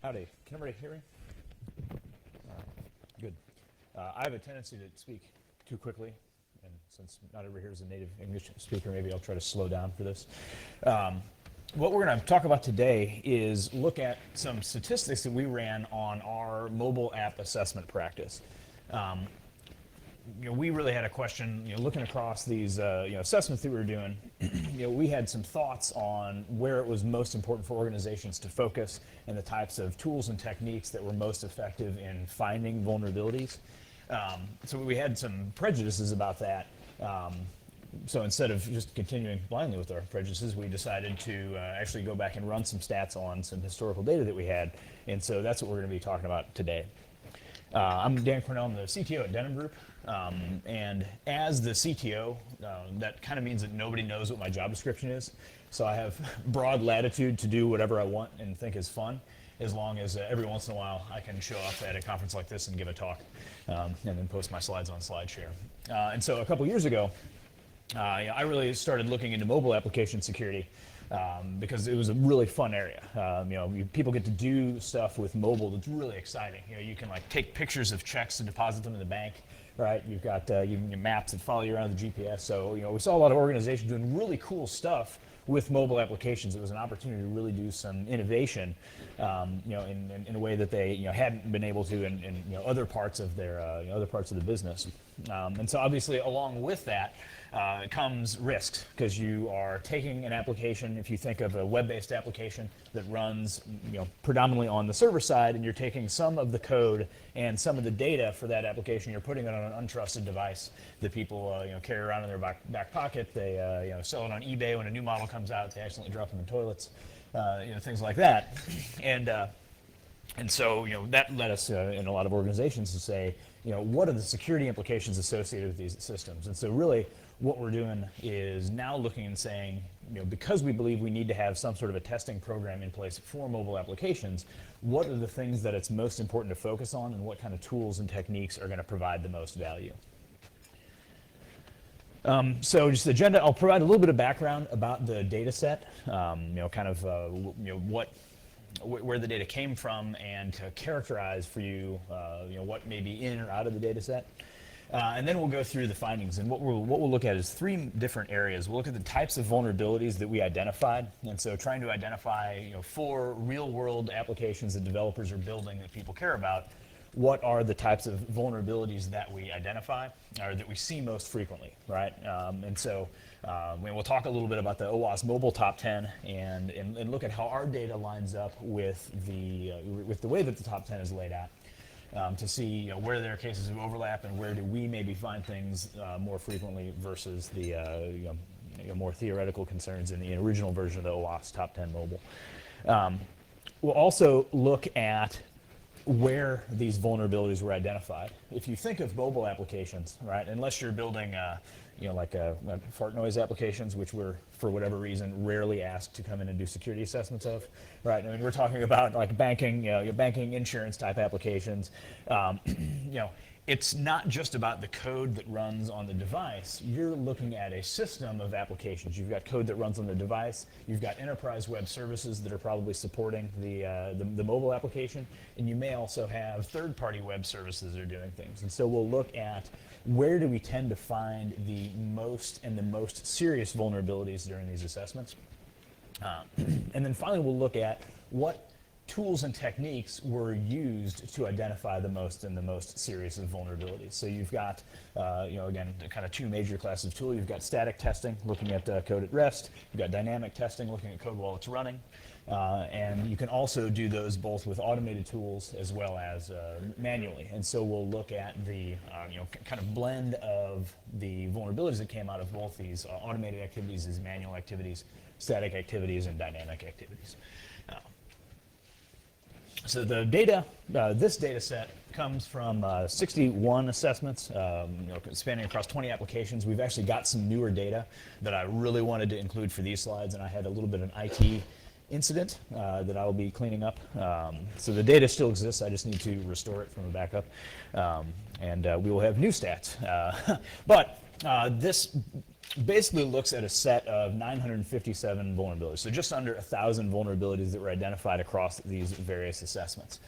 Howdy. Can everybody hear me? Good. I have a tendency to speak too quickly, and since not everybody here is a native English speaker, maybe I'll try to slow down for this. What we're going to talk about today is look at some statistics that we ran on our mobile app assessment practice. We really had a question, looking across these assessments that we were doing. We had some thoughts on where it was most important for organizations to focus and the types of tools and techniques that were most effective in finding vulnerabilities. So we had some prejudices about that. So instead of just continuing blindly with our prejudices, we decided to actually go back and run some stats on some historical data that we had. And so that's what we're going to be talking about today. I'm Dan Cornell. I'm the CTO at Denim Group. And as the CTO, that kind of means that nobody knows what my job description is. So I have broad latitude to do whatever I want and think is fun, as long as every once in a while I can show up at a conference like this and give a talk, and then post my slides on SlideShare. And so a couple years ago, I really started looking into mobile application security. Because it was a really fun area. People get to do stuff with mobile that's really exciting. You can take pictures of checks and deposit them in the bank, right? You've got your maps that follow you around the GPS. So we saw a lot of organizations doing really cool stuff with mobile applications. It was an opportunity to really do some innovation, in a way that they hadn't been able to in other parts of their other parts of the business. And so obviously along with that comes risks, because you are taking an application. If you think of a web-based application that runs predominantly on the server side, and you're taking some of the code and some of the data for that application, you're putting it on an untrusted device that people carry around in their back pocket. They sell it on eBay when a new model comes out. They accidentally drop them in toilets, things like that. And so that led us in a lot of organizations to say, what are the security implications associated with these systems? And so really what we're doing is now looking and saying, because we believe we need to have some sort of a testing program in place for mobile applications, what are the things that it's most important to focus on, and what kind of tools and techniques are going to provide the most value? So just the agenda, I'll provide a little bit of background about the data set, where the data came from, and to characterize for you, what may be in or out of the data set. And then we'll go through the findings, and what we'll look at is three different areas. We'll look at the types of vulnerabilities that we identified, and so trying to identify, for real-world applications that developers are building that people care about, what are the types of vulnerabilities that we identify, or that we see most frequently, right? And so we'll talk a little bit about the OWASP mobile top 10 and look at how our data lines up with the way that the top 10 is laid out. To see where there are cases of overlap, and where do we maybe find things more frequently versus the more theoretical concerns in the original version of the OWASP top 10 mobile. We'll also look at where these vulnerabilities were identified. If you think of mobile applications, right, unless you're building fart noise applications, which we're, for whatever reason, rarely asked to come in and do security assessments of, right? I mean, we're talking about banking, banking, insurance type applications. It's not just about the code that runs on the device. You're looking at a system of applications. You've got code that runs on the device. You've got enterprise web services that are probably supporting the mobile application, and you may also have third-party web services that are doing things. And so we'll look at where do we tend to find the most serious vulnerabilities during these assessments. And then finally, we'll look at what tools and techniques were used to identify the most serious of vulnerabilities. So you've got, again, kind of two major classes of tool. You've got static testing, looking at code at rest. You've got dynamic testing, looking at code while it's running. And you can also do those both with automated tools as well as manually. And so we'll look at the kind of blend of the vulnerabilities that came out of both these automated activities as manual activities, static activities, and dynamic activities. So the data, this data set comes from 61 assessments, spanning across 20 applications. We've actually got some newer data that I really wanted to include for these slides, and I had a little bit of an IT incident that I will be cleaning up. So the data still exists. I just need to restore it from a backup, and we will have new stats. But this basically looks at a set of 957 vulnerabilities, so just under 1,000 vulnerabilities that were identified across these various assessments.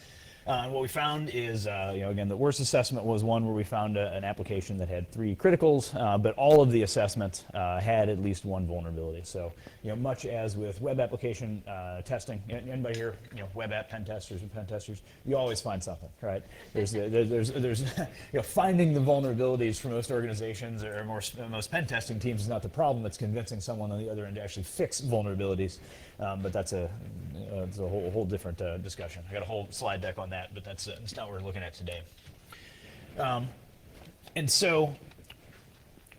What we found is, again, the worst assessment was one where we found an application that had 3 criticals, but all of the assessments had at least one vulnerability. So, much as with web application testing, anybody here, web app pen testers and pen testers, you always find something, right? There's finding the vulnerabilities for most organizations or most pen testing teams is not the problem. It's convincing someone on the other end to actually fix vulnerabilities. But that's a whole different discussion. I got a whole slide deck on that, but that's not what we're looking at today. And so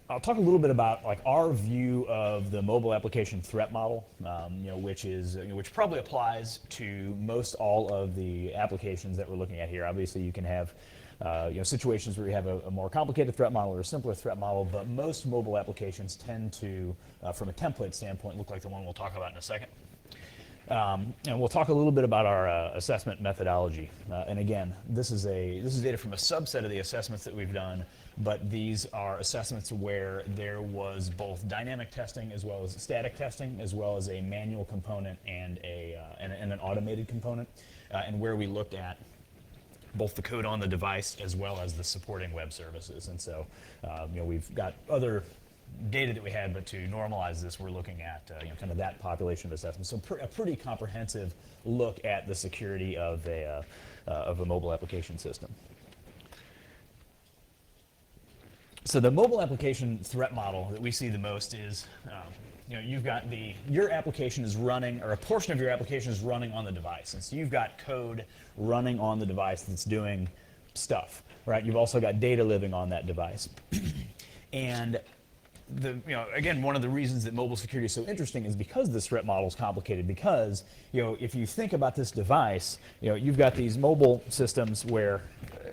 I'll talk a little bit about our view of the mobile application threat model, which probably applies to most all of the applications that we're looking at here. Obviously, you can have situations where you have a more complicated threat model or a simpler threat model, but most mobile applications tend to, from a template standpoint, look like the one we'll talk about in a second. And we'll talk a little bit about our assessment methodology. And again, this is data from a subset of the assessments that we've done, but these are assessments where there was both dynamic testing as well as static testing, as well as a manual component and an automated component, and where we looked at both the code on the device as well as the supporting web services. And so, we've got other data that we had, but to normalize this, we're looking at kind of that population of assessments. So a pretty comprehensive look at the security of a mobile application system. So the mobile application threat model that we see the most is, you've got your application is running, or a portion of your application is running on the device. And so you've got code running on the device that's doing stuff, right? You've also got data living on that device. And again, one of the reasons that mobile security is so interesting is because this threat model is complicated. Because if you think about this device, you've got these mobile systems where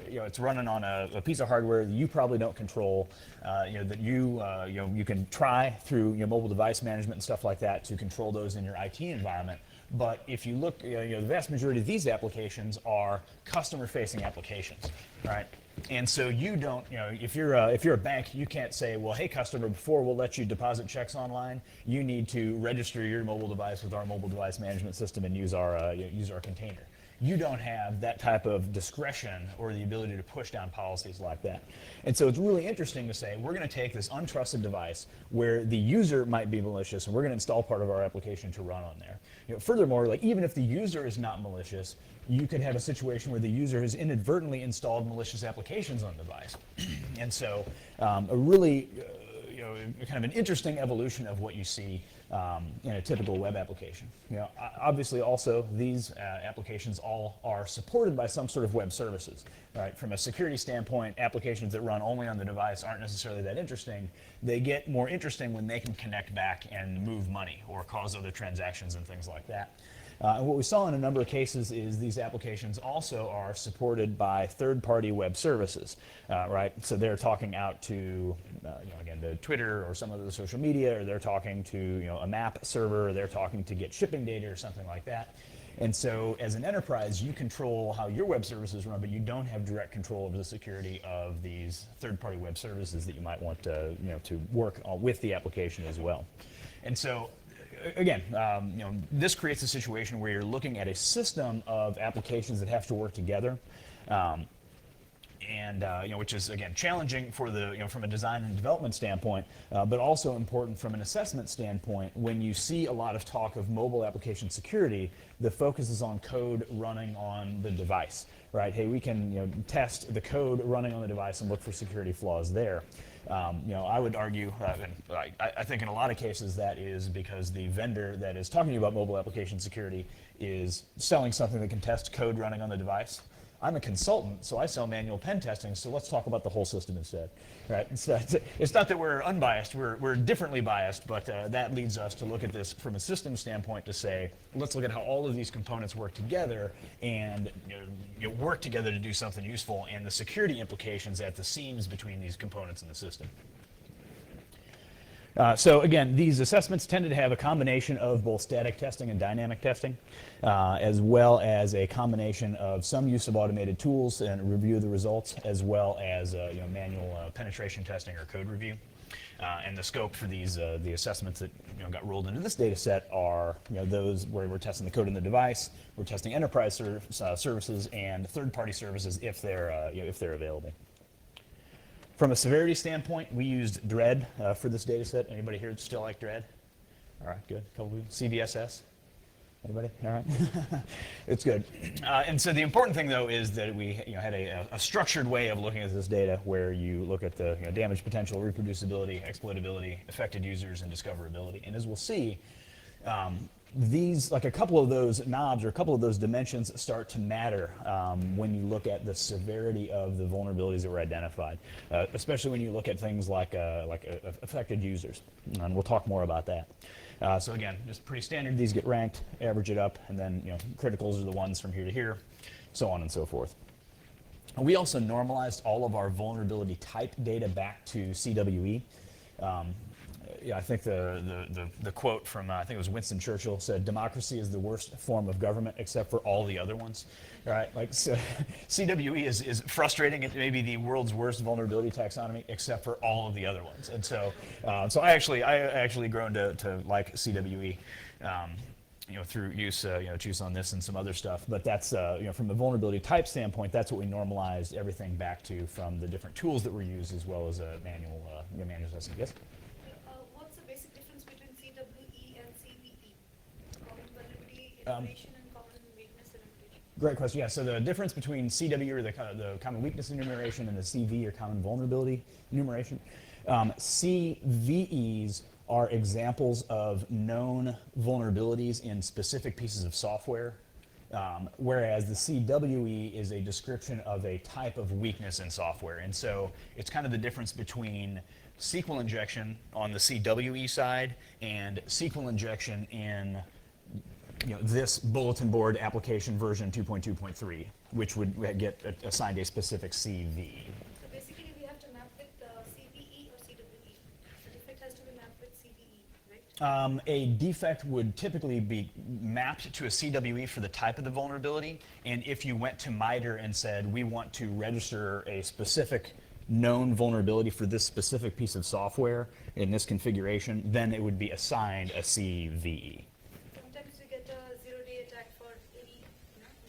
it's running on a piece of hardware that you probably don't control. That you can try through mobile device management and stuff like that to control those in your IT environment. But if you look, the vast majority of these applications are customer-facing applications, right? And so you don't, if you're a bank, you can't say, well, hey, customer, before we'll let you deposit checks online, you need to register your mobile device with our mobile device management system and use our container. You don't have that type of discretion or the ability to push down policies like that. And so it's really interesting to say, we're going to take this untrusted device where the user might be malicious, and we're going to install part of our application to run on there. Furthermore, even if the user is not malicious, you could have a situation where the user has inadvertently installed malicious applications on the device. And so a really kind of an interesting evolution of what you see in a typical web application. Obviously also these applications all are supported by some sort of web services, right? From a security standpoint, applications that run only on the device aren't necessarily that interesting. They get more interesting when they can connect back and move money or cause other transactions and things like that. And what we saw in a number of cases is these applications also are supported by third-party web services, right? So they're talking out to, again, the Twitter or some other social media, or they're talking to, a map server, or they're talking to get shipping data or something like that. And so as an enterprise, you control how your web services run, but you don't have direct control over the security of these third-party web services that you might want to, to work with the application as well. And so again, this creates a situation where you're looking at a system of applications that have to work together, which is again challenging for the from a design and development standpoint, but also important from an assessment standpoint. When you see a lot of talk of mobile application security, the focus is on code running on the device, right? Hey, we can test the code running on the device and look for security flaws there. I would argue, I think in a lot of cases that is because the vendor that is talking about mobile application security is selling something that can test code running on the device. I'm a consultant, so I sell manual pen testing, so let's talk about the whole system instead, right? It's not that we're unbiased, we're differently biased, but that leads us to look at this from a system standpoint to say, let's look at how all of these components work together and work together to do something useful, and the security implications at the seams between these components in the system. So again, these assessments tended to have a combination of both static testing and dynamic testing, as well as a combination of some use of automated tools and review of the results, as well as manual penetration testing or code review. And the scope for these the assessments that got rolled into this data set are those where we're testing the code in the device, we're testing enterprise services and third-party services if they're available. From a severity standpoint, we used DREAD for this data set. Anybody here still like DREAD? All right, good. Couple of CVSS? Anybody? All right. It's good. And so the important thing, though, is that we had a structured way of looking at this data where you look at the damage potential, reproducibility, exploitability, affected users, and discoverability. And as we'll see, these, like a couple of those knobs or a couple of those dimensions start to matter when you look at the severity of the vulnerabilities that were identified, especially when you look at things like affected users. And we'll talk more about that. So again, just pretty standard. These get ranked, average it up, and then criticals are the ones from here to here, so on and so forth. We also normalized all of our vulnerability type data back to CWE. I think the quote from I think it was Winston Churchill said, "Democracy is the worst form of government except for all the other ones." Right? Like so, CWE is frustrating. It may be the world's worst vulnerability taxonomy except for all of the other ones. And so, I actually grown to like CWE. Through use on this and some other stuff, but that's from a vulnerability type standpoint, that's what we normalized everything back to from the different tools that were used as well as a manual testing. Yes. What's the basic difference between CWE and CVE? Common vulnerability enumeration and common weakness enumeration. Great question. Yeah. So the difference between CW or the common weakness enumeration and the CV or common vulnerability enumeration, CVEs are examples of known vulnerabilities in specific pieces of software, whereas the CWE is a description of a type of weakness in software. And so it's kind of the difference between SQL injection on the CWE side and SQL injection in this bulletin board application version 2.2.3, which would get assigned a specific CV. So basically we have to map with CVE or CWE. The defect has to be mapped with CVE, right? A defect would typically be mapped to a CWE for the type of the vulnerability, and if you went to MITRE and said, we want to register a specific known vulnerability for this specific piece of software in this configuration, then it would be assigned a CVE. Sometimes we get a zero-day attack for any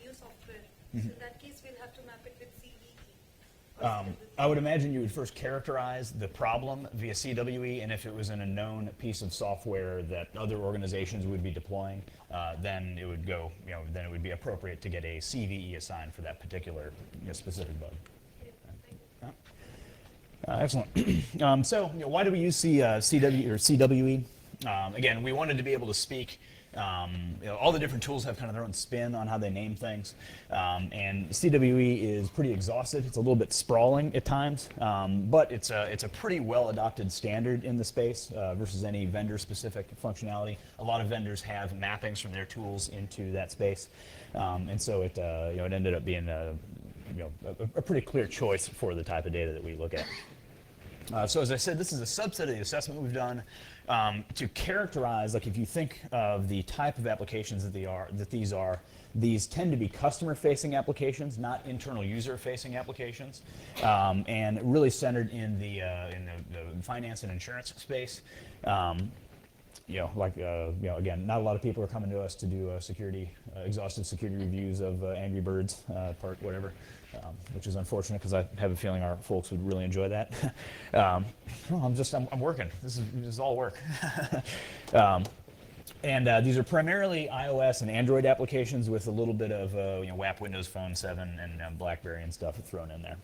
new software. So in that case, we'll have to map it with CVE. I would imagine you would first characterize the problem via CWE, and if it was in a known piece of software that other organizations would be deploying, then it would go, then it would be appropriate to get a CVE assigned for that particular specific bug. Excellent. So, why do we use CW or CWE? Again, we wanted to be able to speak. All the different tools have kind of their own spin on how they name things, and CWE is pretty exhaustive. It's a little bit sprawling at times, but it's a pretty well adopted standard in the space versus any vendor-specific functionality. A lot of vendors have mappings from their tools into that space, and so it ended up being a pretty clear choice for the type of data that we look at. So as I said, this is a subset of the assessment we've done to characterize, like if you think of the type of applications that these tend to be customer-facing applications, not internal user-facing applications, and really centered in the finance and insurance space. Again, not a lot of people are coming to us to do exhaustive security reviews of Angry Birds, part whatever, which is unfortunate because I have a feeling our folks would really enjoy that. I'm working. This is all work. And these are primarily iOS and Android applications with a little bit of WAP Windows Phone 7 and BlackBerry and stuff thrown in there.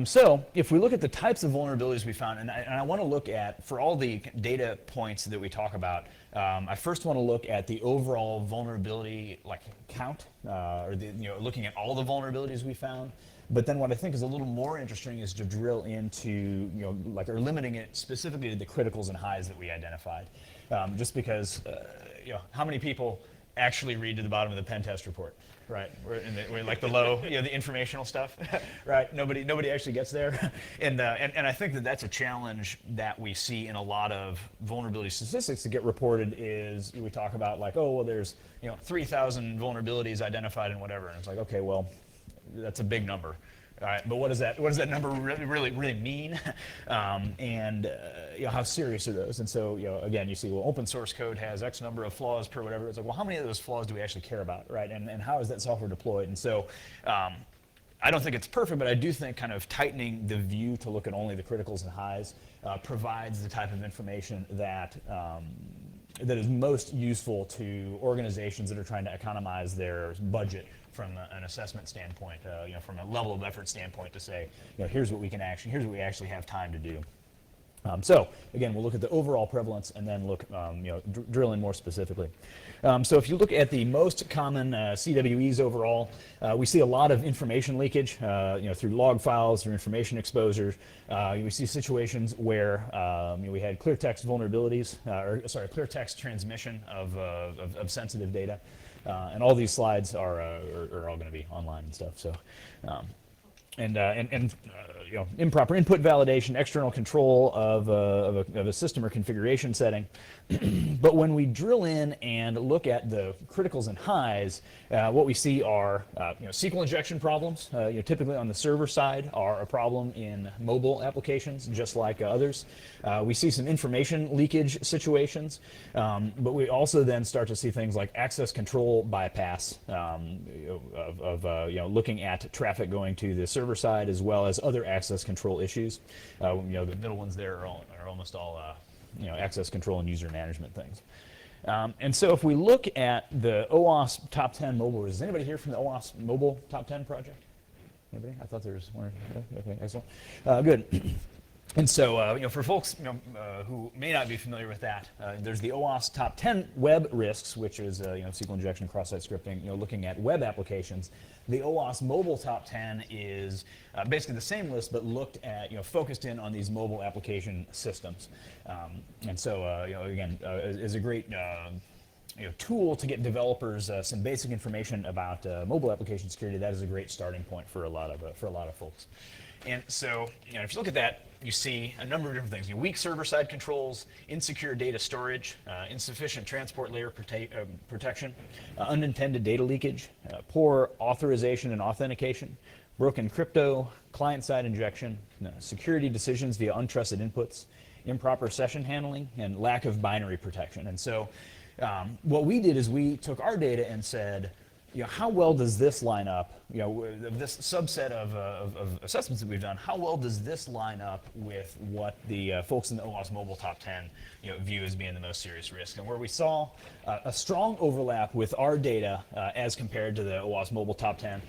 So if we look at the types of vulnerabilities we found, and I want to look at, for all the data points that we talk about, I first want to look at the overall vulnerability count, looking at all the vulnerabilities we found. But then what I think is a little more interesting is to drill into, or limiting it specifically to the criticals and highs that we identified. Just because, how many people actually read to the bottom of the pen test report, right? We're like the low, the informational stuff, right? Nobody actually gets there, and I think that that's a challenge that we see in a lot of vulnerability statistics that get reported. Is we talk about like, oh well, there's 3,000 vulnerabilities identified and whatever, and it's like, okay, well, that's a big number. All right, but what does that number really mean? And how serious are those? And so again, you see, well, open source code has X number of flaws per whatever. It's like, well, how many of those flaws do we actually care about, right? And how is that software deployed? And so I don't think it's perfect, but I do think kind of tightening the view to look at only the criticals and highs provides the type of information that that is most useful to organizations that are trying to economize their budget from an assessment standpoint, from a level of effort standpoint, to say, here's what we actually have time to do. So again, we'll look at the overall prevalence and then look, drill in more specifically. So if you look at the most common CWEs overall, we see a lot of information leakage, through log files, through information exposures. We see situations where we had clear text vulnerabilities, clear text transmission of sensitive data. And all these slides are all going to be online and stuff. So, improper input validation, external control of a system or configuration setting. But when we drill in and look at the criticals and highs, what we see are SQL injection problems. Typically on the server side are a problem in mobile applications, just like others. We see some information leakage situations, but we also then start to see things like access control bypass looking at traffic going to the server side, as well as other access control issues. The middle ones there are almost all access control and user management things. And so if we look at the OWASP top 10 mobile, is anybody here from the OWASP mobile top 10 project? Anybody? I thought there was one. Okay, excellent. Good. And so, for folks who may not be familiar with that, there's the OWASP top 10 web risks, which is SQL injection, cross-site scripting, looking at web applications. The OWASP mobile top 10 is basically the same list, but looked at, focused in on these mobile application systems. And so, again, is a great tool to get developers some basic information about mobile application security. That is a great starting point for a lot of folks. And so, if you look at that, you see a number of different things. Weak server-side controls, insecure data storage, insufficient transport layer protection, unintended data leakage, poor authorization and authentication, broken crypto, client-side injection, security decisions via untrusted inputs, improper session handling, and lack of binary protection. And so what we did is we took our data and said, how well does this line up, this subset of assessments that we've done, how well does this line up with what the folks in the OWASP Mobile Top 10 view as being the most serious risk? And where we saw a strong overlap with our data as compared to the OWASP Mobile Top 10,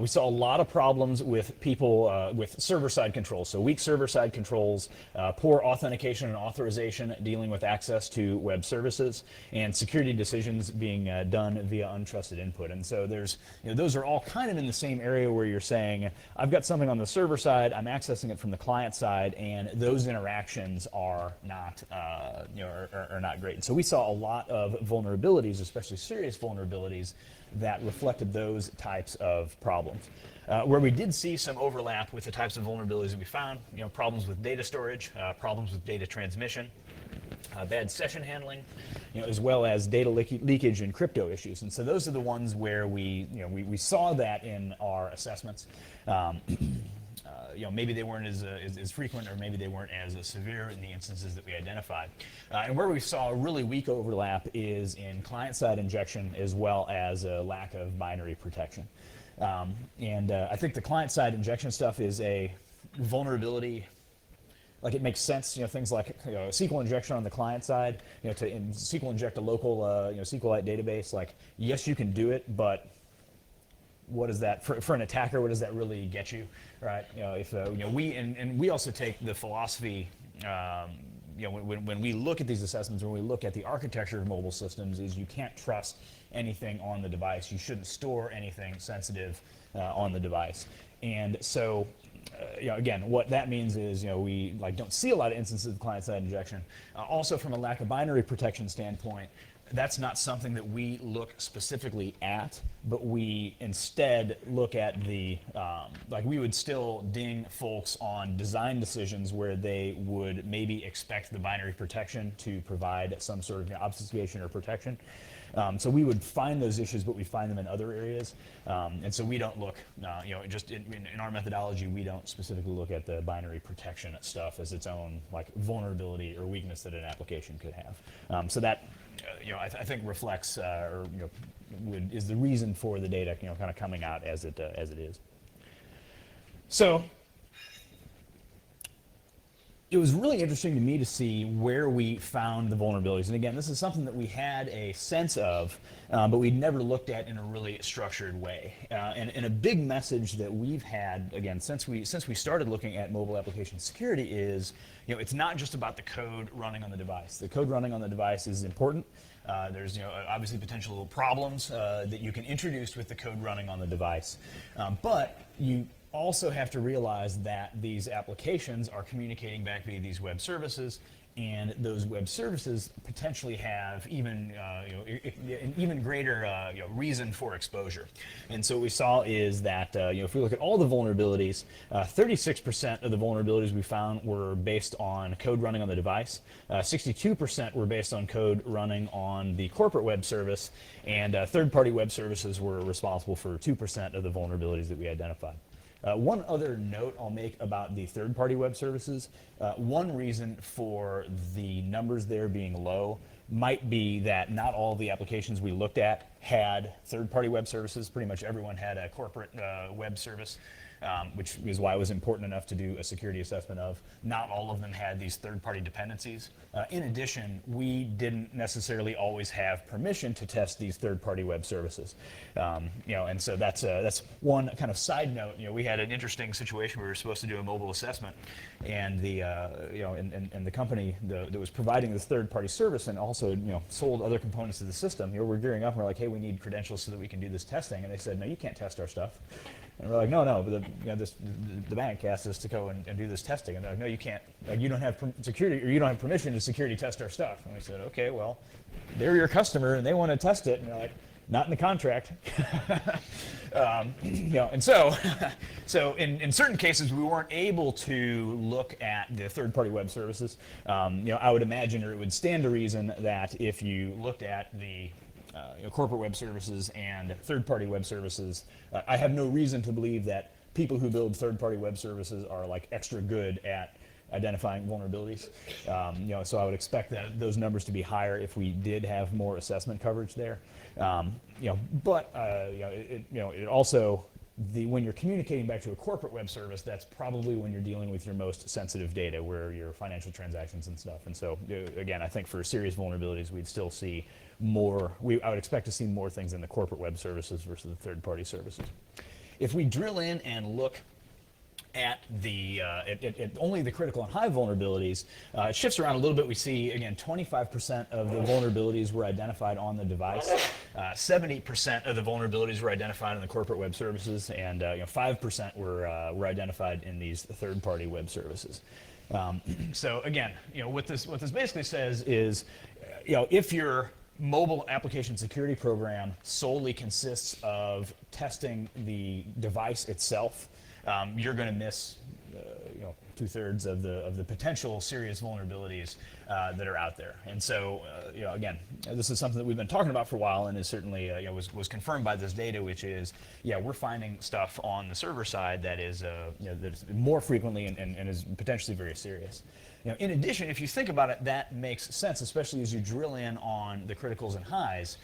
we saw a lot of problems with people with server-side controls, so weak server-side controls, poor authentication and authorization dealing with access to web services, and security decisions being done via untrusted input. And so there's, those are all kind of in the same area where you're saying, I've got something on the server side, I'm accessing it from the client side, and those interactions are not, are not great. And so we saw a lot of vulnerabilities, especially serious vulnerabilities, that reflected those types of problems. Where we did see some overlap with the types of vulnerabilities that we found, problems with data storage, problems with data transmission, bad session handling, as well as data leakage and crypto issues. And so those are the ones where we saw that in our assessments. Maybe they weren't as frequent, or maybe they weren't as severe in the instances that we identified. And where we saw a really weak overlap is in client-side injection, as well as a lack of binary protection. I think the client-side injection stuff is a vulnerability. Like, it makes sense, things like SQL injection on the client side, to SQL inject a local SQLite database. Like, yes, you can do it, but what is that for an attacker? What does that really get you, right? If we also take the philosophy, when we look at these assessments, when we look at the architecture of mobile systems, is you can't trust anything on the device. You shouldn't store anything sensitive on the device, and so. Again, what that means is, we don't see a lot of instances of client-side injection. Also, from a lack of binary protection standpoint, that's not something that we look specifically at, but we instead look at the, like we would still ding folks on design decisions where they would maybe expect the binary protection to provide some sort of obfuscation or protection. So we would find those issues, but we find them in other areas. And so we don't look, just in our methodology, we don't specifically look at the binary protection stuff as its own like vulnerability or weakness that an application could have. So that, I think reflects or is the reason for the data, kind of coming out as it is. So it was really interesting to me to see where we found the vulnerabilities. And again, this is something that we had a sense of, but we'd never looked at in a really structured way. And a big message that we've had, again, since we started looking at mobile application security is, it's not just about the code running on the device. The code running on the device is important. There's obviously potential problems that you can introduce with the code running on the device. But you also have to realize that these applications are communicating back via these web services, and those web services potentially have even an even greater reason for exposure. And so what we saw is that if we look at all the vulnerabilities, 36% of the vulnerabilities we found were based on code running on the device, 62% were based on code running on the corporate web service, and third-party web services were responsible for 2% of the vulnerabilities that we identified. One other note I'll make about the third-party web services, one reason for the numbers there being low might be that not all the applications we looked at had third-party web services. Pretty much everyone had a corporate web service, which is why it was important enough to do a security assessment of. Not all of them had these third-party dependencies. In addition, we didn't necessarily always have permission to test these third-party web services. And so that's one kind of side note. We had an interesting situation where we were supposed to do a mobile assessment, and the and the company that was providing this third-party service and also sold other components of the system. We're gearing up and we're like, hey, we need credentials so that we can do this testing, and they said, no, you can't test our stuff. And we're like, no, but the bank asked us to go and do this testing. And they're like, no, you can't. Like, you don't have security, or you don't have permission to security test our stuff. And we said, okay, well, they're your customer and they want to test it. And they're like, not in the contract. And so in certain cases we weren't able to look at the third-party web services. I would imagine, or it would stand to reason that if you looked at the corporate web services and third-party web services, I have no reason to believe that people who build third-party web services are like extra good at identifying vulnerabilities. So I would expect that those numbers to be higher if we did have more assessment coverage there. But it also, when you're communicating back to a corporate web service, that's probably when you're dealing with your most sensitive data, where your financial transactions and stuff. And so again, I think for serious vulnerabilities, we'd still see more. I would expect to see more things in the corporate web services versus the third-party services. If we drill in and look at the at only the critical and high vulnerabilities, it shifts around a little bit. We see, again, 25% of the vulnerabilities were identified on the device, 70% of the vulnerabilities were identified in the corporate web services, and 5% were identified in these third-party web services. So again, what this basically says is, if your mobile application security program solely consists of testing the device itself, you're going to miss 2/3 of the potential serious vulnerabilities that are out there. And so again, this is something that we've been talking about for a while, and is certainly was confirmed by this data, which is we're finding stuff on the server side that is that's more frequently and is potentially very serious. In addition, if you think about it, that makes sense, especially as you drill in on the criticals and highs.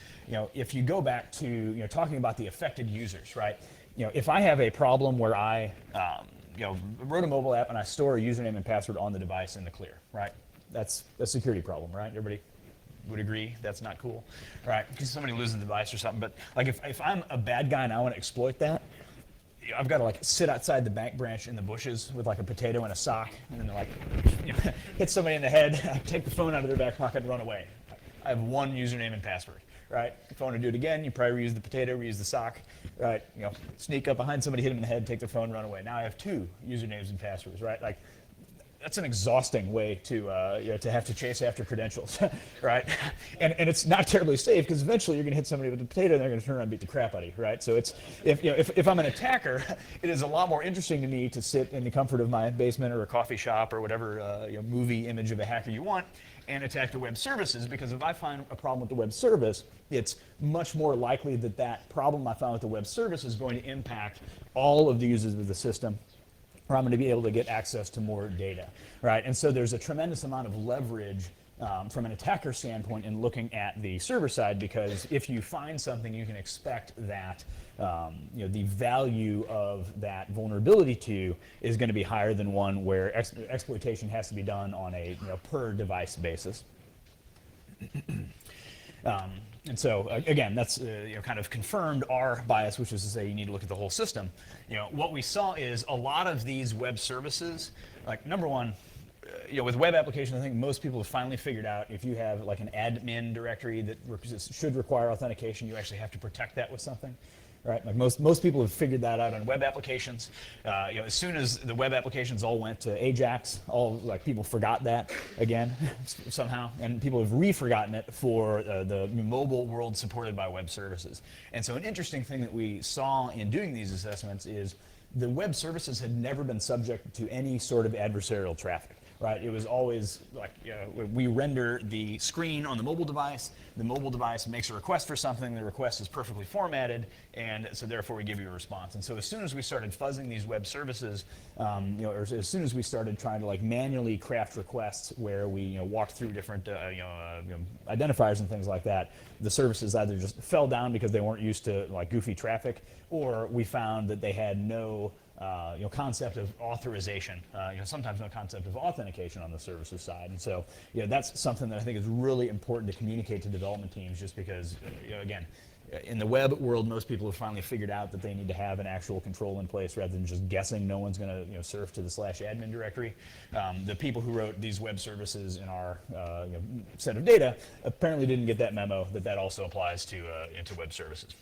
If you go back to talking about the affected users, right? If I have a problem where I wrote a mobile app and I store a username and password on the device in the clear, right? That's a security problem, right? Everybody would agree that's not cool, right? Because somebody loses the device or something. But like if I'm a bad guy and I want to exploit that, I've got to like sit outside the bank branch in the bushes with like a potato and a sock, and then like hit somebody in the head, take the phone out of their back pocket and run away. I have one username and password, right? If I want to do it again, you probably reuse the potato, reuse the sock, right? Sneak up behind somebody, hit them in the head, take their phone, run away. Now I have two usernames and passwords, right? Like, that's an exhausting way to to have to chase after credentials, right? And it's not terribly safe because eventually you're going to hit somebody with a potato and they're going to turn around and beat the crap out of you, right? So it's if I'm an attacker, it is a lot more interesting to me to sit in the comfort of my basement or a coffee shop or whatever movie image of a hacker you want and attack the web services, because if I find a problem with the web service, it's much more likely that that problem I found with the web service is going to impact all of the users of the system, or I'm going to be able to get access to more data, right? And so there's a tremendous amount of leverage from an attacker standpoint in looking at the server side, because if you find something, you can expect that the value of that vulnerability to is going to be higher than one where exploitation has to be done on a per device basis. And so again, that's kind of confirmed our bias, which is to say you need to look at the whole system. What we saw is a lot of these web services, like number one, with web applications, I think most people have finally figured out if you have like an admin directory that should require authentication, you actually have to protect that with something. Right, like most people have figured that out on web applications. As soon as the web applications all went to Ajax, people forgot that again somehow, and people have re-forgotten it for the mobile world supported by web services. And so an interesting thing that we saw in doing these assessments is the web services had never been subject to any sort of adversarial traffic. Right? It was always like we render the screen on the mobile device makes a request for something, the request is perfectly formatted, and so therefore we give you a response. And so as soon as we started fuzzing these web services, or as soon as we started trying to manually craft requests where we walked through different identifiers and things like that, the services either just fell down because they weren't used to goofy traffic, or we found that they had no concept of authorization, sometimes no concept of authentication on the services side. And so, that's something that I think is really important to communicate to development teams, just because, again, in the web world, most people have finally figured out that they need to have an actual control in place rather than just guessing no one's going to surf to the /admin directory. The people who wrote these web services in our set of data apparently didn't get that memo that also applies to web services.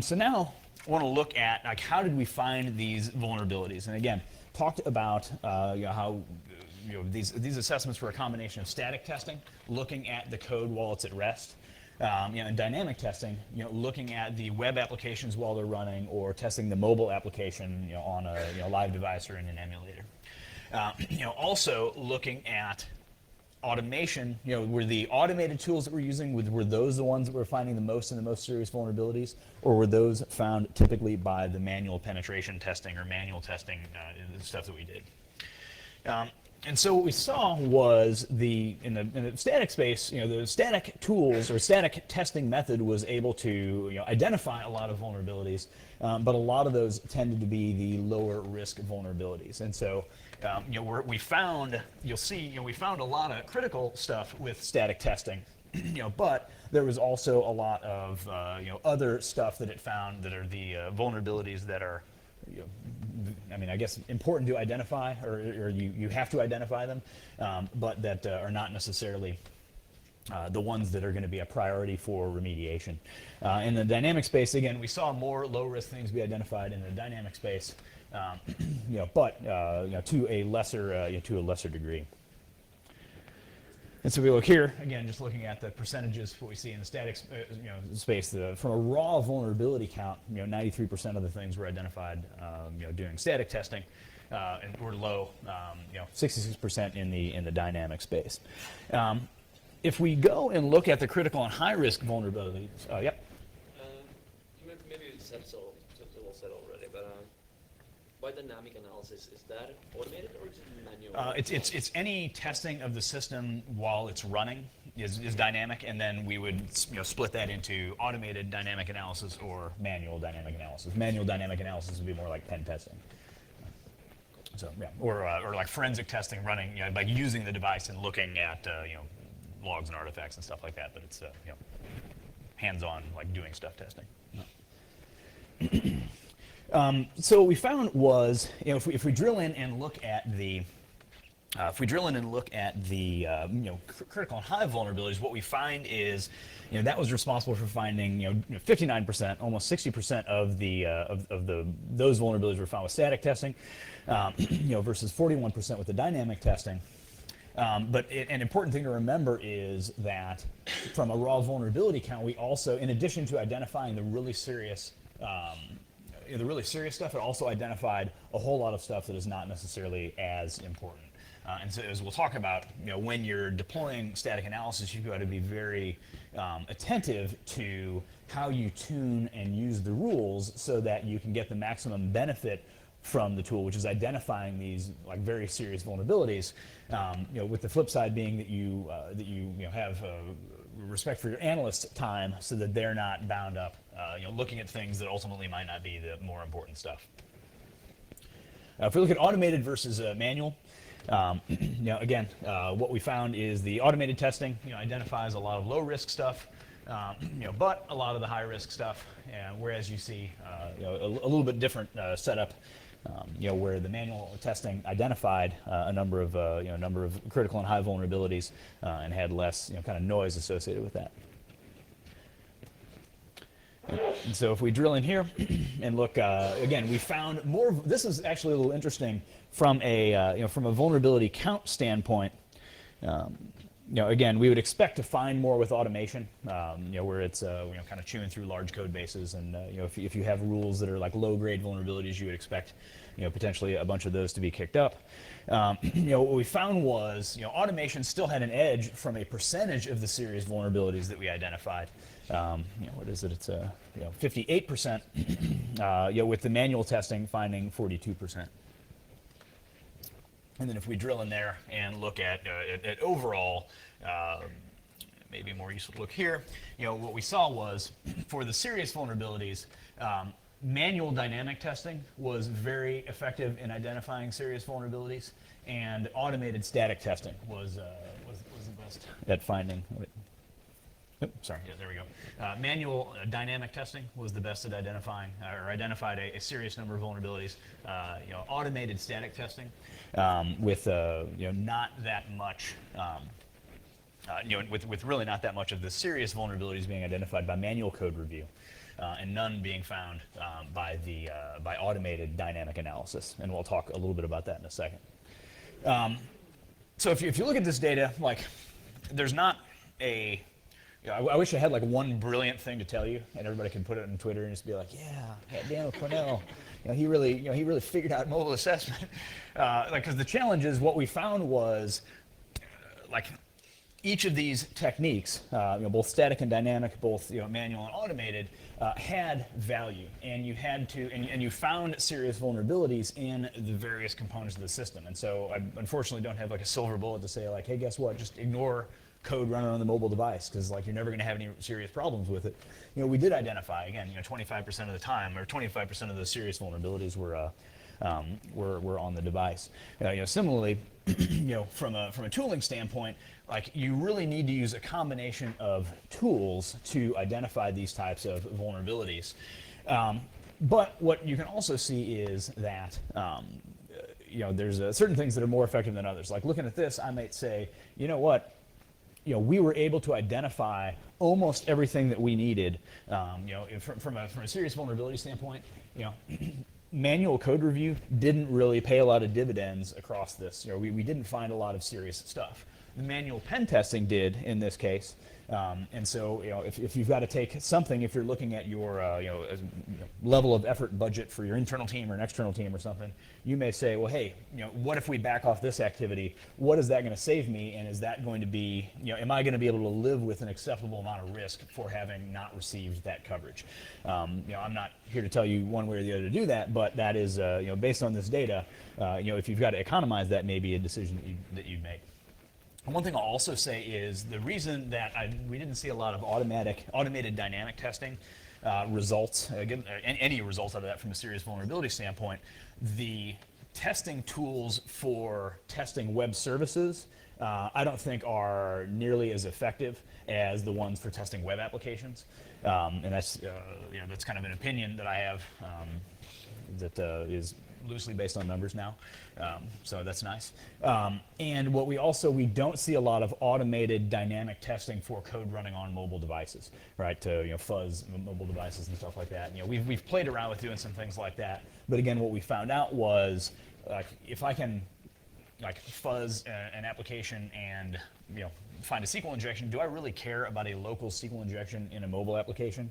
So now, I want to look at how did we find these vulnerabilities, and again, talked about how these assessments were a combination of static testing, looking at the code while it's at rest, and dynamic testing, looking at the web applications while they're running, or testing the mobile application, on a live device or in an emulator. Also looking at automation, were the automated tools that we're using, were those the ones that we're finding the most serious vulnerabilities, or were those found typically by the manual penetration testing or manual testing stuff that we did? And so what we saw was in the static space, the static tools or static testing method was able to identify a lot of vulnerabilities, but a lot of those tended to be the lower risk vulnerabilities. And so we found, we found a lot of critical stuff with static testing, but there was also a lot of other stuff that it found that are the vulnerabilities that are I guess important to identify, or you have to identify them, but that are not necessarily the ones that are going to be a priority for remediation. In the dynamic space, again, we saw more low-risk things be identified in the dynamic space, but to a lesser degree. And so we look here, again, just looking at the percentages, what we see in the static space, from a raw vulnerability count, 93% of the things were identified doing static testing, and were low, 66% in the dynamic space. If we go and look at the critical and high-risk vulnerabilities, yep. Maybe you said already, but by dynamic analysis, is that automated or is it manual? It's any testing of the system while it's running is dynamic, and then we would split that into automated dynamic analysis or manual dynamic analysis. Manual dynamic analysis would be more like pen testing. So yeah, or like forensic testing running, by using the device and looking at logs and artifacts and stuff like that. But it's hands-on, like doing stuff testing. So what we found was, if we drill in and look at the If we drill in and look at the critical and high vulnerabilities, what we find is that was responsible for finding 59%, almost 60% of those vulnerabilities were found with static testing, versus 41% with the dynamic testing. But an important thing to remember is that from a raw vulnerability count, we also, in addition to identifying the really serious stuff, it also identified a whole lot of stuff that is not necessarily as important. And so, as we'll talk about, when you're deploying static analysis, you've got to be very attentive to how you tune and use the rules so that you can get the maximum benefit from the tool, which is identifying these like very serious vulnerabilities. With the flip side being that you have respect for your analyst's time, so that they're not bound up, looking at things that ultimately might not be the more important stuff. If we look at automated versus manual. Again, what we found is the automated testing, identifies a lot of low-risk stuff, but a lot of the high-risk stuff. Whereas you see, a little bit different setup, where the manual testing identified a number of critical and high vulnerabilities and had less, kind of noise associated with that. And so if we drill in here and look, again, we found more. This is actually a little interesting from a vulnerability count standpoint. Again, we would expect to find more with automation, where it's kind of chewing through large code bases, and if you have rules that are like low-grade vulnerabilities, you would expect potentially a bunch of those to be kicked up. What we found was automation still had an edge from a percentage of the serious vulnerabilities that we identified. What is it? It's 58%. With the manual testing finding 42%. And then if we drill in there and look at overall, maybe more useful to look here, what we saw was for the serious vulnerabilities, manual dynamic testing was very effective in identifying serious vulnerabilities, and automated static testing was the best at finding. There we go. Manual dynamic testing was the best at identifying, or identified a serious number of vulnerabilities. Automated static testing with not that much, with really not that much of the serious vulnerabilities being identified by manual code review, and none being found by automated dynamic analysis. And we'll talk a little bit about that in a second. So if you look at this data, like there's not a I wish I had like one brilliant thing to tell you, and everybody can put it on Twitter and just be like, "Yeah, Dan Cornell, he really figured out mobile assessment." Because the challenge is what we found was, like, each of these techniques, both static and dynamic, both manual and automated, had value, and you had to, and you found serious vulnerabilities in the various components of the system. And so I unfortunately don't have like a silver bullet to say like, "Hey, guess what? Just ignore code running on the mobile device, because like you're never going to have any serious problems with it." We did identify, again, 25% of the time, or 25% of the serious vulnerabilities were on the device. Similarly, from a tooling standpoint, like you really need to use a combination of tools to identify these types of vulnerabilities. But what you can also see is that there's certain things that are more effective than others. Like looking at this, I might say, you know what? We were able to identify almost everything that we needed. From a serious vulnerability standpoint, manual code review didn't really pay a lot of dividends across this. We didn't find a lot of serious stuff. The manual pen testing did in this case. And so, if you've got to take something, if you're looking at your level of effort budget for your internal team or an external team or something, you may say, well, hey, what if we back off this activity? What is that going to save me? And is that going to be, am I going to be able to live with an acceptable amount of risk for having not received that coverage? I'm not here to tell you one way or the other to do that, but that is, based on this data, if you've got to economize, that may be a decision that you'd make. One thing I'll also say is the reason that we didn't see a lot of automated dynamic testing results, any results out of that from a serious vulnerability standpoint, the testing tools for testing web services I don't think are nearly as effective as the ones for testing web applications. And that's kind of an opinion that I have that is loosely based on numbers now, so that's nice. And what we don't see a lot of automated dynamic testing for code running on mobile devices, right? To fuzz mobile devices and stuff like that. We've played around with doing some things like that, but again, what we found out was if I can fuzz an application and find a SQL injection, do I really care about a local SQL injection in a mobile application?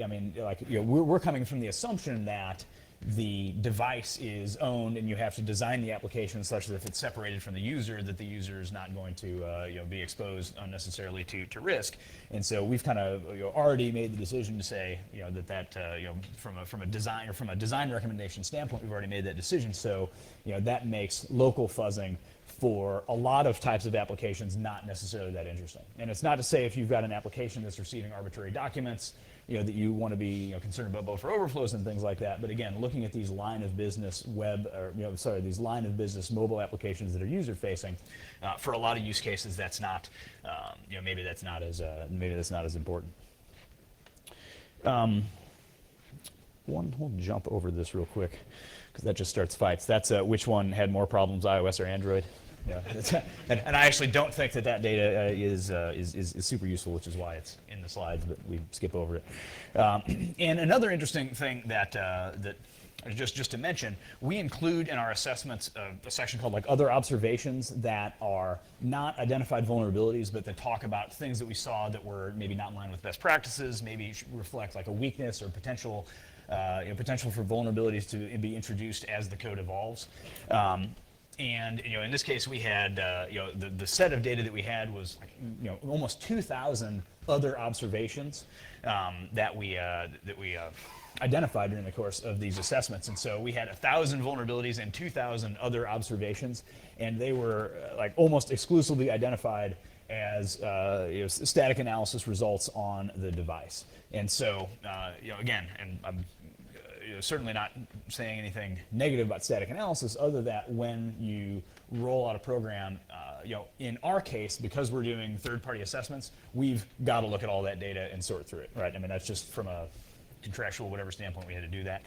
I mean, we're coming from the assumption that the device is owned and you have to design the application such that if it's separated from the user, that the user is not going to be exposed unnecessarily to risk. And so we've kind of already made the decision to say that from a design recommendation standpoint, we've already made that decision. So that makes local fuzzing for a lot of types of applications not necessarily that interesting. And it's not to say if you've got an application that's receiving arbitrary documents, that you want to be concerned about buffer overflows and things like that. But again, looking at these line of business these line of business mobile applications that are user facing, for a lot of use cases, that's not, maybe that's not as important. We'll jump over this real quick because that just starts fights. That's which one had more problems, iOS or Android? Yeah, and I actually don't think that data is super useful, which is why it's in the slides, but we skip over it. And another interesting thing that just to mention, we include in our assessments a section called other observations that are not identified vulnerabilities, but that talk about things that we saw that were maybe not in line with best practices, maybe reflect a weakness or potential for vulnerabilities to be introduced as the code evolves. And in this case, we had the set of data that we had was almost 2,000 other observations that we identified during the course of these assessments. And so we had 1,000 vulnerabilities and 2,000 other observations, and they were almost exclusively identified as static analysis results on the device. And so again, and I'm certainly not saying anything negative about static analysis, other than that when you roll out a program, in our case, because we're doing third-party assessments, we've got to look at all that data and sort through it, right? I mean, that's just from a contractual whatever standpoint we had to do that.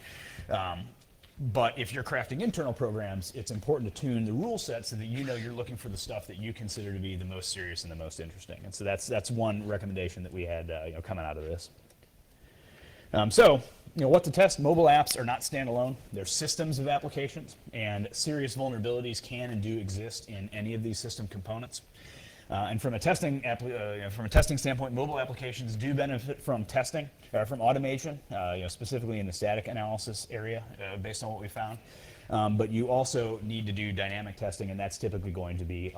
But if you're crafting internal programs, it's important to tune the rule set so that you're looking for the stuff that you consider to be the most serious and the most interesting. And so that's one recommendation that we had coming out of this. So what to test? Mobile apps are not standalone. They're systems of applications, and serious vulnerabilities can and do exist in any of these system components. And from a testing standpoint, mobile applications do benefit from testing, from automation, specifically in the static analysis area, based on what we found. But you also need to do dynamic testing, and that's typically going to be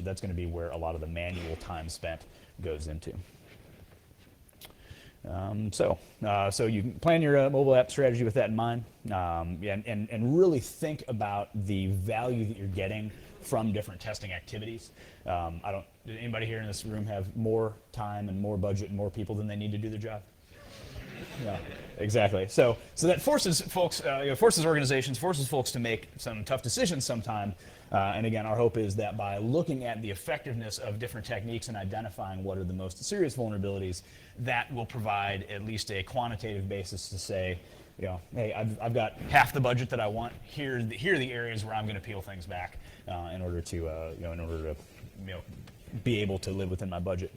that's going to be where a lot of the manual time spent goes into. So you can plan your mobile app strategy with that in mind, and really think about the value that you're getting from different testing activities. Did anybody here in this room have more time and more budget and more people than they need to do their job? Yeah, exactly. So that forces folks, forces organizations, forces folks to make some tough decisions sometime. And again, our hope is that by looking at the effectiveness of different techniques and identifying what are the most serious vulnerabilities, that will provide at least a quantitative basis to say, hey, I've got half the budget that I want. Here are the areas where I'm going to peel things back in order to be able to live within my budget.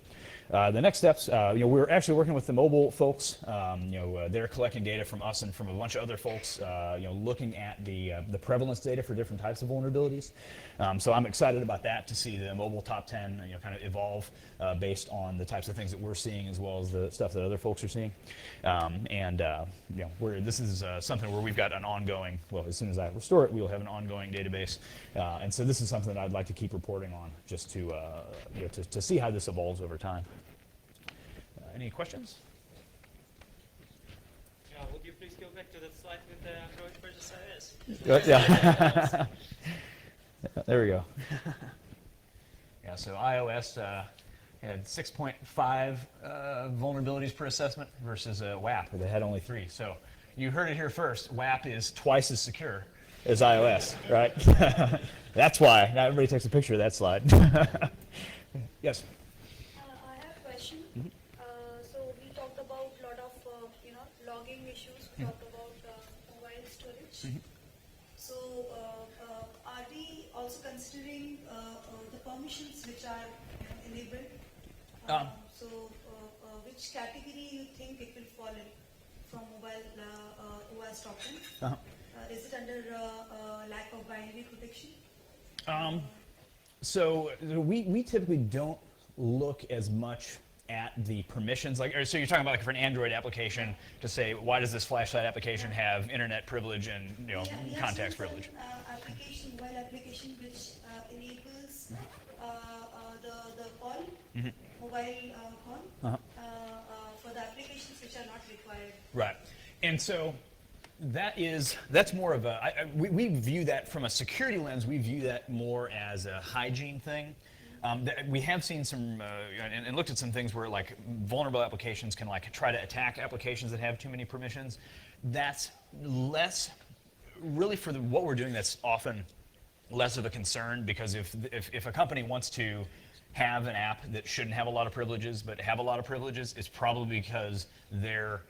The next steps, we're actually working with the mobile folks. They're collecting data from us and from a bunch of other folks, looking at the prevalence data for different types of vulnerabilities. So I'm excited about that, to see the mobile top 10, kind of evolve based on the types of things that we're seeing as well as the stuff that other folks are seeing. This is something where we've got an ongoing, as soon as I restore it, we will have an ongoing database. And so this is something that I'd like to keep reporting on, just to see how this evolves over time. Any questions? Yeah, would you please go back to that slide with the Android versus iOS? Yeah. There we go. Yeah, so iOS had 6.5 vulnerabilities per assessment versus WAP, that had only 3. So you heard it here first. WAP is twice as secure as iOS, right? That's why. Now everybody takes a picture of that slide. Yes? I have a question. So we talked about a lot of logging issues. We talked about mobile storage. application. So are we also considering the permissions which are enabled? So which category you think it will fall in from mobile OWASP token? Is it under lack of binary protection? So we typically don't look as much at the permissions. Like, so you're talking about like for an Android application to say, why does this flashlight application have internet privilege and context privilege? Application, mobile application which enables the call, mobile call for the applications which are not required. Right. And so that's more of a, we view that from a security lens, we view that more as a hygiene thing. We have seen some, and looked at some things where like vulnerable applications can like try to attack applications that have too many permissions. That's less, really for what we're doing, that's often less of a concern, because if a company wants to have an app that shouldn't have a lot of privileges but have a lot of privileges, it's probably because they're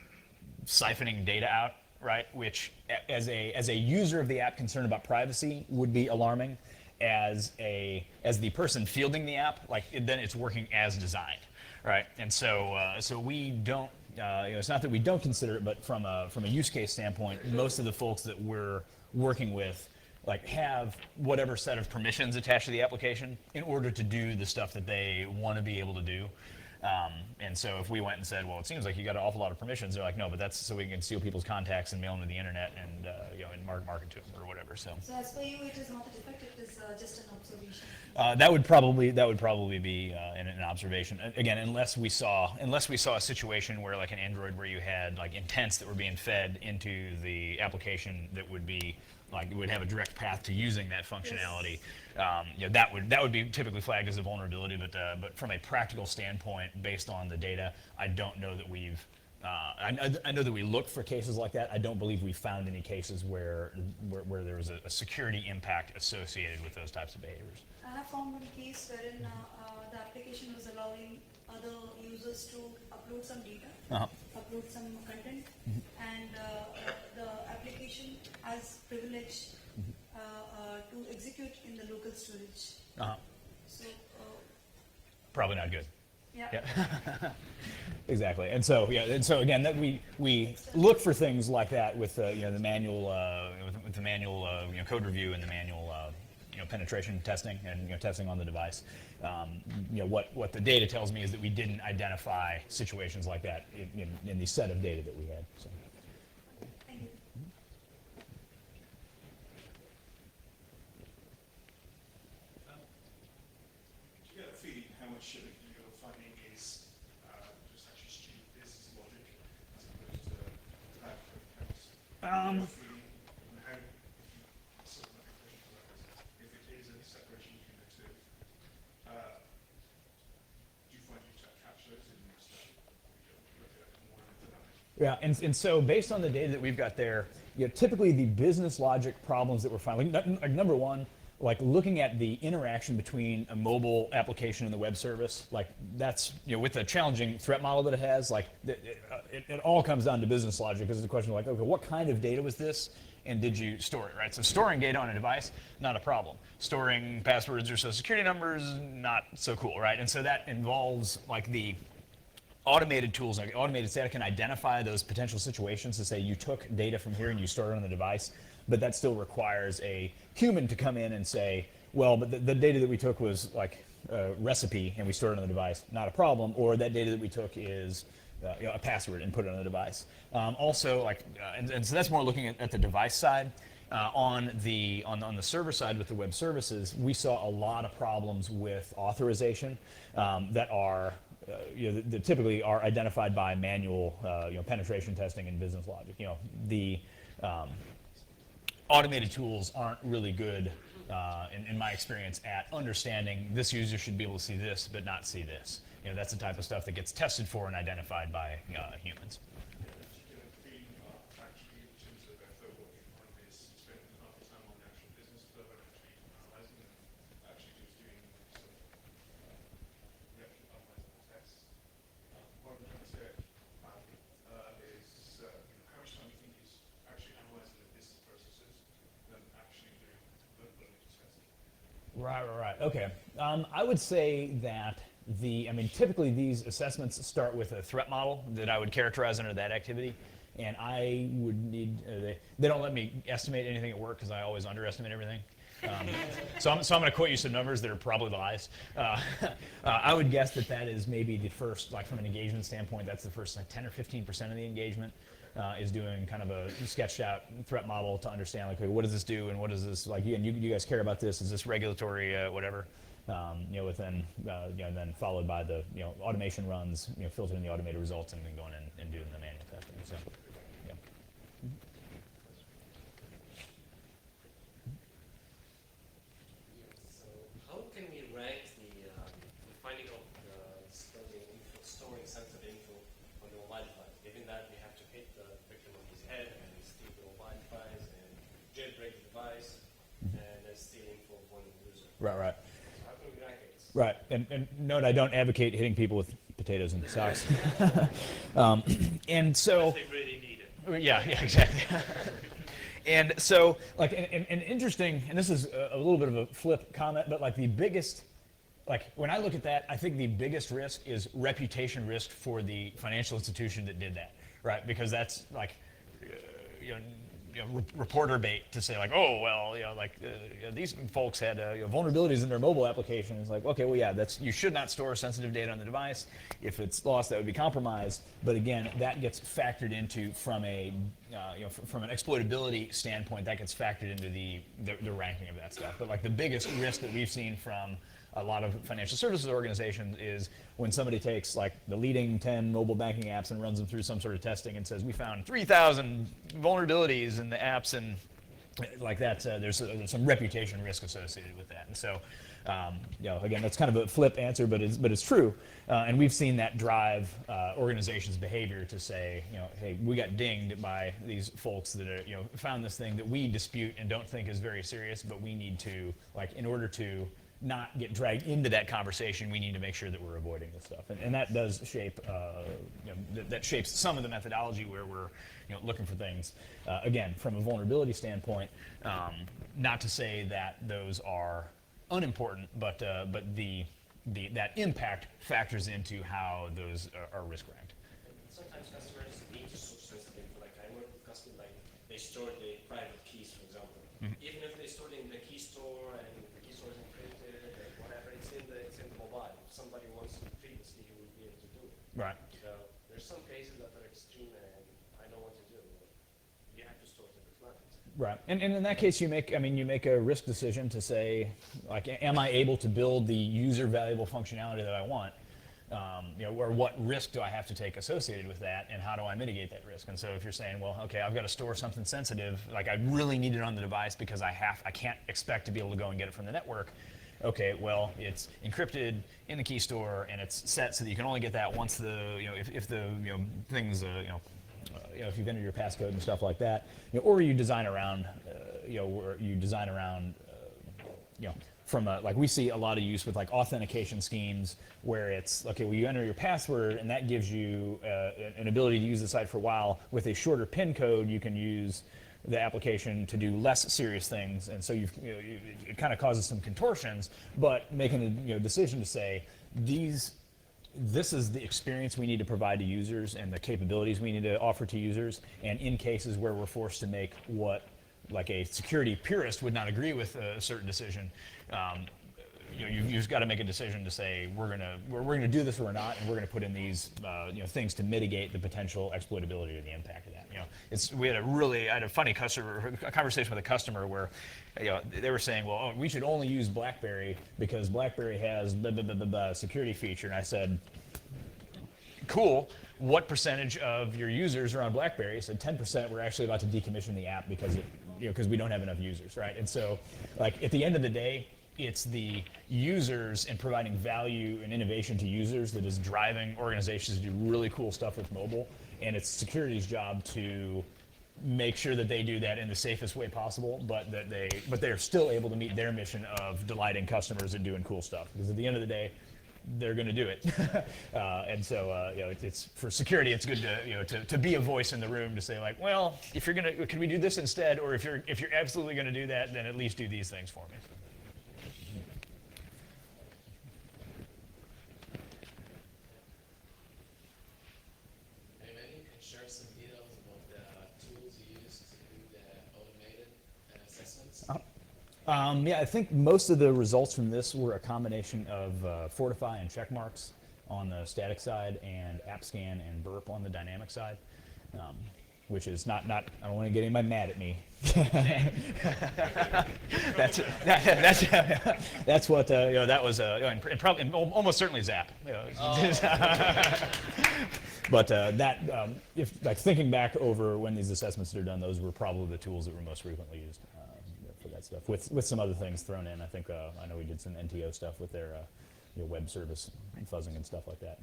siphoning data out, right? Which as a user of the app concerned about privacy would be alarming. As the person fielding the app, then it's working as designed, right? And so we don't. It's not that we don't consider it, but from a use case standpoint, most of the folks that we're working with have whatever set of permissions attached to the application in order to do the stuff that they want to be able to do. And so if we went and said, well, it seems like you got an awful lot of permissions, they're like, no, but that's so we can steal people's contacts and mail them to the internet and and market to them or whatever. So as per you, it is not a defect; it is just an observation. That would probably be an observation. Again, unless we saw a situation where like an Android where you had like intents that were being fed into the application that would be would have a direct path to using that functionality. Yes. That would be typically flagged as a vulnerability. But from a practical standpoint, based on the data, I don't know that we've. I know that we look for cases like that. I don't believe we found any cases where there was a security impact associated with those types of behaviors. I have found one case wherein the application was allowing other users to upload some data, upload some content, and the application has privilege to execute in the local storage. So probably not good. Yeah. Exactly. And so again, that we look for things like that with the manual with the manual code review and the manual penetration testing and testing on the device. What the data tells me is that we didn't identify situations like that in the set of data that we had. So. Thank you. Do you get a feeling how much of your funding is just actually student business logic as opposed to that accounts? How sort of if it is a separation between the two, do you find you to capture it in your study? Look at it more than Yeah, and so based on the data that we've got there, typically the business logic problems that we're finding, number one, looking at the interaction between a mobile application and the web service, that's, with the challenging threat model that it has, it all comes down to business logic, because it's a question of okay, what kind of data was this, and did you store it, right? So storing data on a device, not a problem. Storing passwords or social security numbers, not so cool, right? And so that involves the automated tools, automated data can identify those potential situations to say you took data from here and you stored it on the device, but that still requires a human to come in and say, well, but the data that we took was a recipe and we stored it on the device, not a problem, or that data that we took is a password and put it on the device. Also, and so that's more looking at the device side. On the server side with the web services, we saw a lot of problems with authorization that are that typically are identified by manual penetration testing and business logic. The automated tools aren't really good, in my experience, at understanding this user should be able to see this but not see this. That's the type of stuff that gets tested for and identified by humans. How much time do you think is actually analyzing the business processes Right. Okay. I would say that typically these assessments start with a threat model that I would characterize under that activity, and I would need, they don't let me estimate anything at work because I always underestimate everything. So I'm going to quote you some numbers that are probably lies. I would guess that is maybe the first, like from an engagement standpoint, that's the first like 10 or 15% of the engagement. Is doing kind of a sketched out threat model to understand, like, okay, what does this do and what is this, like, and you guys care about this, is this regulatory, whatever, within, then followed by the, automation runs, filtering the automated results and then going in and doing the manual testing, so, yeah. So how can we rank the finding of storing sensitive info on the mobile device, given that we have to hit the victim on his head and steal the mobile device and jailbreak the device and then steal info of one user? Right. So how can we rank it? Right, and note I don't advocate hitting people with potatoes and socks. And so, They really need it. yeah, exactly. And so, like, an interesting, and this is a little bit of a flip comment, but like the biggest, like when I look at that, I think the biggest risk is reputation risk for the financial institution that did that, right? Because that's like, reporter bait to say like, oh well, these folks had vulnerabilities in their mobile application. It's like, okay, well yeah, you should not store sensitive data on the device. If it's lost, that would be compromised. But again, that gets factored into from from an exploitability standpoint, that gets factored into the ranking of that stuff. But like the biggest risk that we've seen from a lot of financial services organizations is when somebody takes like the leading 10 mobile banking apps and runs them through some sort of testing and says, we found 3,000 vulnerabilities in the apps, and like that, there's some reputation risk associated with that. And so, again, that's kind of a flip answer, but it's true. And we've seen that drive organizations' behavior to say, hey, we got dinged by these folks that are, found this thing that we dispute and don't think is very serious, but we need to, like, in order to not get dragged into that conversation, we need to make sure that we're avoiding this stuff, and that does shape, that shapes some of the methodology where we're, looking for things. Again, from a vulnerability standpoint, not to say that those are unimportant, but that impact factors into how those are risk ranked. Sometimes customers need to store sensitive info. Like I work with customers, like they store the private keys, for example. Even if they store it in the key store and the key store is encrypted and whatever, it's in the mobile. If somebody wants to previously, he will be able to do it. Right. So there's some cases that are extreme and I know what to do. You have to store it in the client. Right, and in that case, you make a risk decision to say, like, am I able to build the user valuable functionality that I want? Or what risk do I have to take associated with that, and how do I mitigate that risk? And so if you're saying, well, okay, I've got to store something sensitive, like I really need it on the device because I can't expect to be able to go and get it from the network. Okay, well, it's encrypted in the key store and it's set so that you can only get that once the, if the, things, if you've entered your passcode and stuff like that, or you design around, from like we see a lot of use with like authentication schemes where it's, okay, well, you enter your password and that gives you an ability to use the site for a while. With a shorter PIN code, you can use the application to do less serious things, and so it kind of causes some contortions, but making a decision to say, this is the experience we need to provide to users and the capabilities we need to offer to users, and in cases where we're forced to make what like a security purist would not agree with a certain decision, you've got to make a decision to say we're gonna do this or we're not, and we're going to put in these things to mitigate the potential exploitability or the impact of that. I had a funny conversation with a customer where they were saying, well, we should only use BlackBerry because BlackBerry has blah, blah, blah, blah, blah security feature, and I said, cool. What percentage of your users are on BlackBerry? He said 10%. We're actually about to decommission the app because we don't have enough users, right? And so, like at the end of the day, it's the users and providing value and innovation to users that is driving organizations to do really cool stuff with mobile, and it's security's job to make sure that they do that in the safest way possible, but they're still able to meet their mission of delighting customers and doing cool stuff. Because at the end of the day, they're going to do it, and so it's for security. It's good to be a voice in the room to say like, well, if you're gonna, can we do this instead, or if you're absolutely going to do that, then at least do these things for me. Yeah, I think most of the results from this were a combination of Fortify and check marks on the static side and AppScan and burp on the dynamic side, which is not. I don't want to get anybody mad at me. That's what that was. And probably and almost certainly Zap. But if like thinking back over when these assessments are done, those were probably the tools that were most frequently used for that stuff. With some other things thrown in, I think I know we did some NTO stuff with their web service and fuzzing and stuff like that.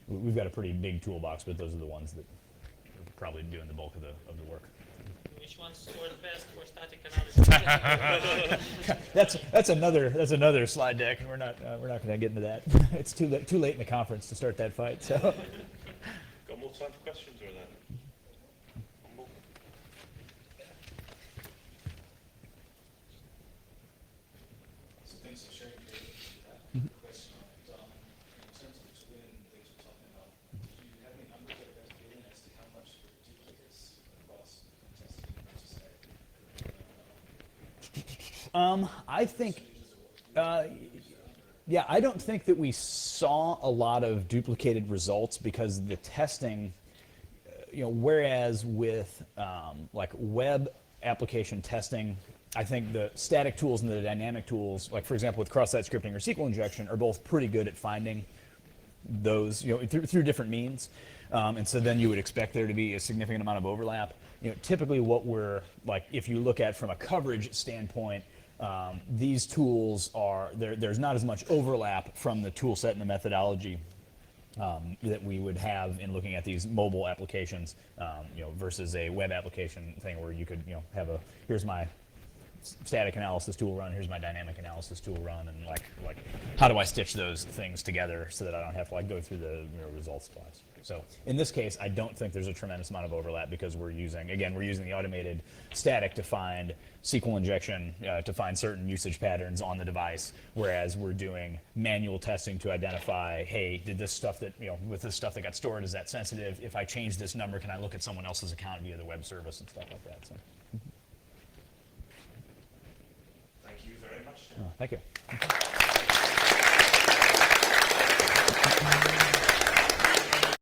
We've got a pretty big toolbox, but those are the ones that are probably doing the bulk of the work. Which one scored best for static analysis? That's another slide deck, and we're not going to get into that. It's too late in the conference to start that fight. So. Got more time for questions or that? One more? So thanks for sharing your question on it. In terms of the twin things we're talking about, do you have any numbers or a feeling as to how much it duplicates across testing versus I think, yeah, I don't think that we saw a lot of duplicated results because the testing, whereas with like web application testing, I think the static tools and the dynamic tools, like for example with cross-site scripting or SQL injection, are both pretty good at finding those, through different means. And so then you would expect there to be a significant amount of overlap. Typically what we're like, if you look at from a coverage standpoint, these tools are, there's not as much overlap from the tool set and the methodology that we would have in looking at these mobile applications, versus a web application thing where you could, have here's my static analysis tool run, here's my dynamic analysis tool run, and like how do I stitch those things together so that I don't have to go through the results twice. So in this case, I don't think there's a tremendous amount of overlap because we're using the automated static to find SQL injection to find certain usage patterns on the device, whereas we're doing manual testing to identify, hey, did this stuff that, with this stuff that got stored, is that sensitive? If I change this number, can I look at someone else's account via the web service and stuff like that? So. Thank you very much. Thank you.